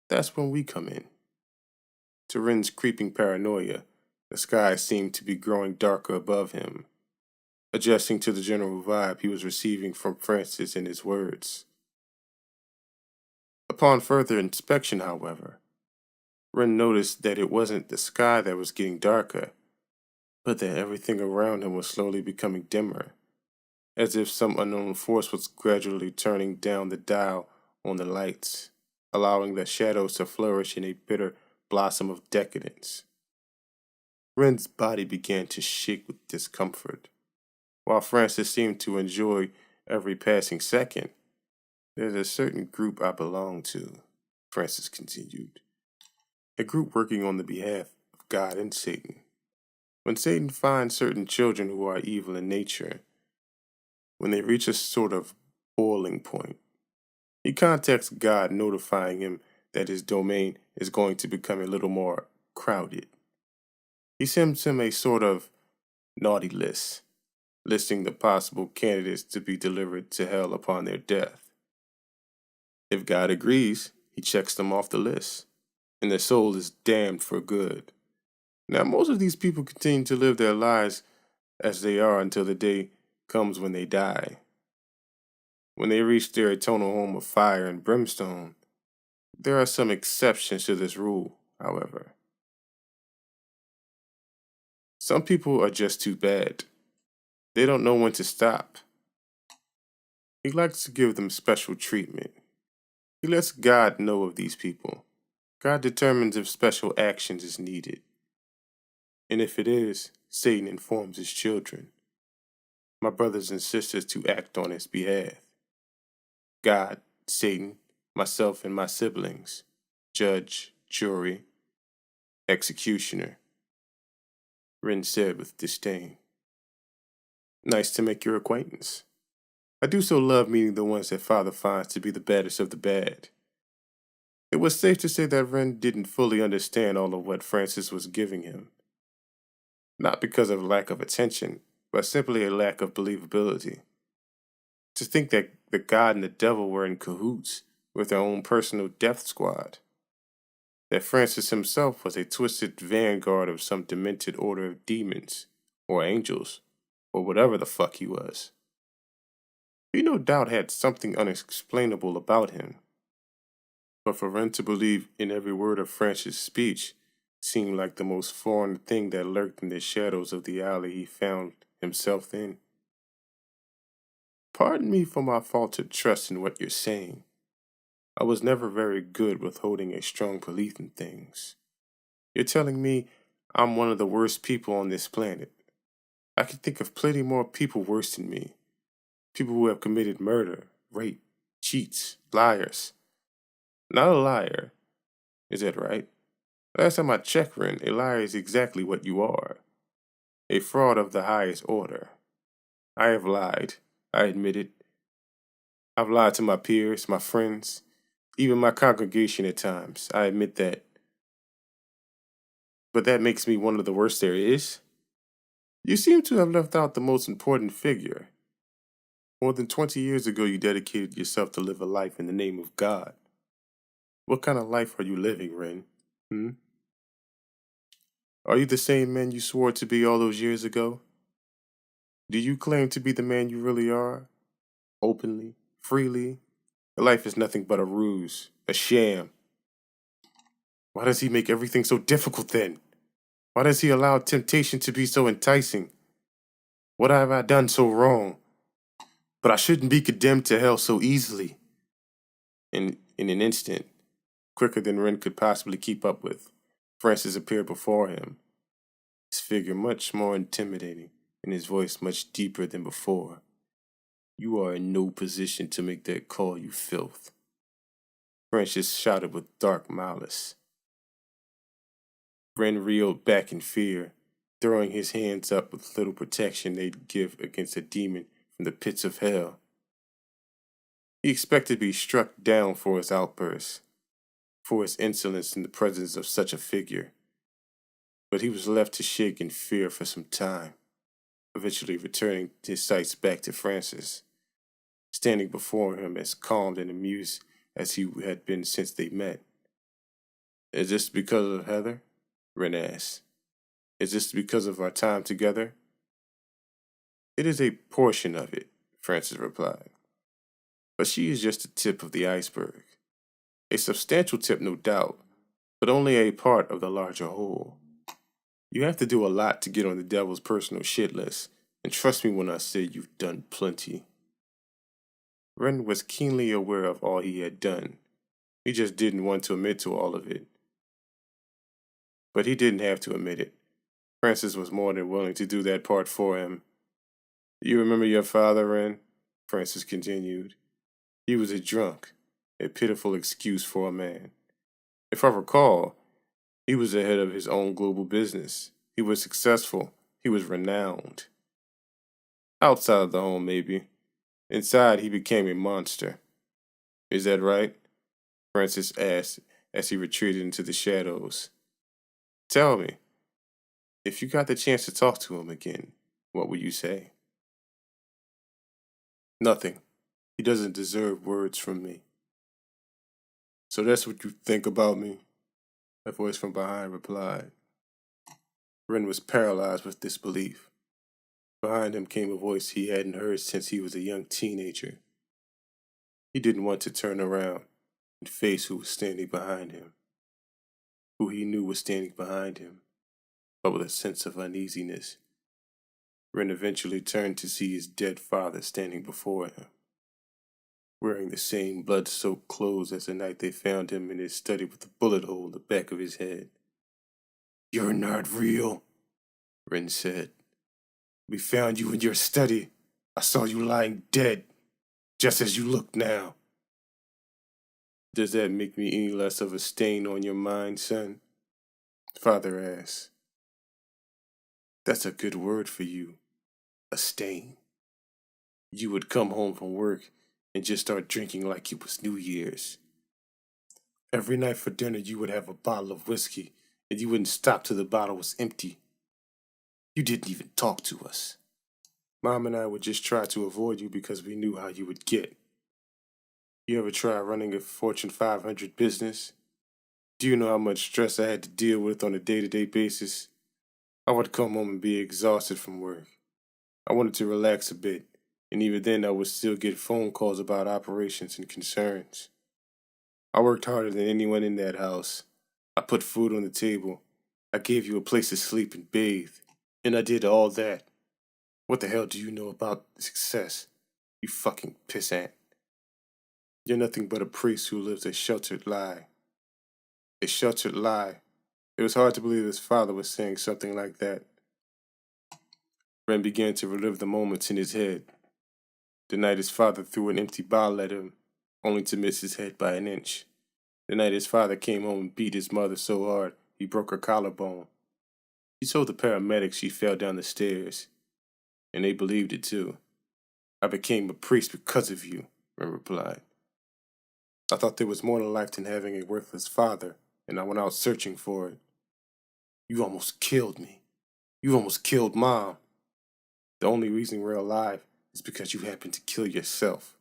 That's when we come in. To Ren's creeping paranoia, the sky seemed to be growing darker above him, adjusting to the general vibe he was receiving from Francis and his words. Upon further inspection, however, Ren noticed that it wasn't the sky that was getting darker, but that everything around him was slowly becoming dimmer, as if some unknown force was gradually turning down the dial on the lights, allowing the shadows to flourish in a bitter blossom of decadence. Ren's body began to shake with discomfort, while Francis seemed to enjoy every passing second. There's a certain group I belong to, Francis continued, a group working on the behalf of God and Satan. When Satan finds certain children who are evil in nature, when they reach a sort of boiling point, he contacts God, notifying him that his domain is going to become a little more crowded. He sends him a sort of naughty list, listing the possible candidates to be delivered to hell upon their death. If God agrees, he checks them off the list, and their soul is damned for good. Now, most of these people continue to live their lives as they are until the day comes when they die. When they reach their eternal home of fire and brimstone, there are some exceptions to this rule, however. Some people are just too bad. They don't know when to stop. He likes to give them special treatment. He lets God know of these people. God determines if special actions is needed. And if it is, Satan informs his children, my brothers and sisters, to act on his behalf. God, Satan, myself and my siblings, judge, jury, executioner, Ren said with disdain. Nice to make your acquaintance. I do so love meeting the ones that Father finds to be the baddest of the bad. It was safe to say that Ren didn't fully understand all of what Francis was giving him. Not because of lack of attention, but simply a lack of believability. To think that the God and the devil were in cahoots with their own personal death squad. That Francis himself was a twisted vanguard of some demented order of demons, or angels, or whatever the fuck he was. He no doubt had something unexplainable about him. But for Ren to believe in every word of Francis' speech seemed like the most foreign thing that lurked in the shadows of the alley he found himself in. Pardon me for my faltered trust in what you're saying. I was never very good with holding a strong belief in things. You're telling me I'm one of the worst people on this planet. I can think of plenty more people worse than me. People who have committed murder, rape, cheats, liars. Not a liar. Is that right? Last time I checked, Ren, a liar is exactly what you are. A fraud of the highest order. I have lied. I admit it. I've lied to my peers, my friends, even my congregation at times. I admit that. But that makes me one of the worst there is? You seem to have left out the most important figure. More than 20 years ago, you dedicated yourself to live a life in the name of God. What kind of life are you living, Ren? Are you the same man you swore to be all those years ago? Do you claim to be the man you really are? Openly? Freely? Your life is nothing but a ruse, a sham. Why does he make everything so difficult then? Why does he allow temptation to be so enticing? What have I done so wrong? But I shouldn't be condemned to hell so easily. In an instant, quicker than Ren could possibly keep up with, Francis appeared before him, his figure much more intimidating and his voice much deeper than before. You are in no position to make that call, you filth. Francis shouted with dark malice. Ren reeled back in fear, throwing his hands up with little protection they'd give against a demon from the pits of hell. He expected to be struck down for his outburst, for his insolence in the presence of such a figure. But he was left to shake in fear for some time, eventually returning his sights back to Francis, standing before him as calm and amused as he had been since they met. Is this because of Heather? Ren asked. Is this because of our time together? It is a portion of it, Francis replied. But she is just the tip of the iceberg. A substantial tip, no doubt, but only a part of the larger whole. You have to do a lot to get on the devil's personal shit list, and trust me when I say you've done plenty. Ren was keenly aware of all he had done. He just didn't want to admit to all of it. But he didn't have to admit it. Francis was more than willing to do that part for him. You remember your father, Ren? Francis continued. He was a drunk, a pitiful excuse for a man. If I recall, he was the head of his own global business. He was successful. He was renowned. Outside of the home, maybe. Inside, he became a monster. Is that right? Francis asked as he retreated into the shadows. Tell me, if you got the chance to talk to him again, what would you say? Nothing. He doesn't deserve words from me. So that's what you think about me? A voice from behind replied. Ren was paralyzed with disbelief. Behind him came a voice he hadn't heard since he was a young teenager. He didn't want to turn around and face who was standing behind him, who he knew was standing behind him, but with a sense of uneasiness. Ren eventually turned to see his dead father standing before him, wearing the same blood-soaked clothes as the night they found him in his study with a bullet hole in the back of his head. You're not real, Ren said. We found you in your study. I saw you lying dead, just as you look now. Does that make me any less of a stain on your mind, son? Father asked. That's a good word for you, a stain. You would come home from work and just start drinking like it was New Year's. Every night for dinner you would have a bottle of whiskey, and you wouldn't stop till the bottle was empty. You didn't even talk to us. Mom and I would just try to avoid you because we knew how you would get. You ever try running a Fortune 500 business? Do you know how much stress I had to deal with on a day-to-day basis? I would come home and be exhausted from work. I wanted to relax a bit, and even then I would still get phone calls about operations and concerns. I worked harder than anyone in that house. I put food on the table. I gave you a place to sleep and bathe. And I did all that. What the hell do you know about success, you fucking pissant? You're nothing but a priest who lives a sheltered lie. A sheltered lie. It was hard to believe his father was saying something like that. Ren began to relive the moments in his head. The night his father threw an empty bottle at him, only to miss his head by an inch. The night his father came home and beat his mother so hard he broke her collarbone. He told the paramedics she fell down the stairs, and they believed it too. I became a priest because of you, Ren replied. I thought there was more to life than having a worthless father, and I went out searching for it. You almost killed me. You almost killed Mom. The only reason we're alive is because you happened to kill yourself.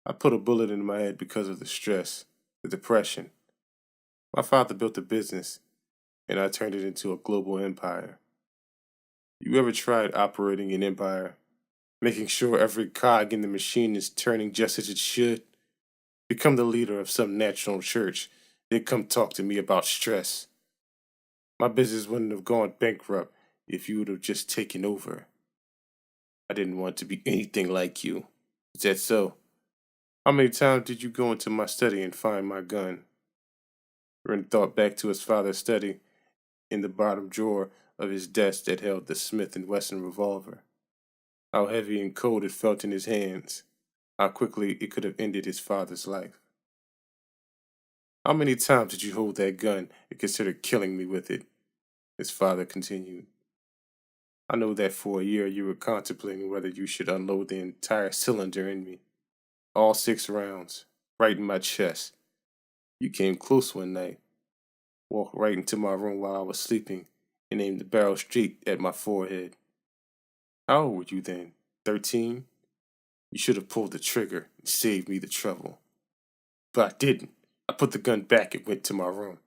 I put a bullet in my head because of the stress, the depression. My father built a business, and I turned it into a global empire. You ever tried operating an empire, making sure every cog in the machine is turning just as it should? Become the leader of some national church, then come talk to me about stress. My business wouldn't have gone bankrupt if you would have just taken over. I didn't want to be anything like you. Is that so? How many times did you go into my study and find my gun? Ren thought back to his father's study in the bottom drawer of his desk that held the Smith & Wesson revolver. How heavy and cold it felt in his hands. How quickly it could have ended his father's life. How many times did you hold that gun and consider killing me with it? His father continued. I know that for a year you were contemplating whether you should unload the entire cylinder in me. All 6 rounds, right in my chest. You came close one night, walked right into my room while I was sleeping, and aimed the barrel straight at my forehead. How old were you then? 13? You should have pulled the trigger and saved me the trouble. But I didn't. I put the gun back and went to my room.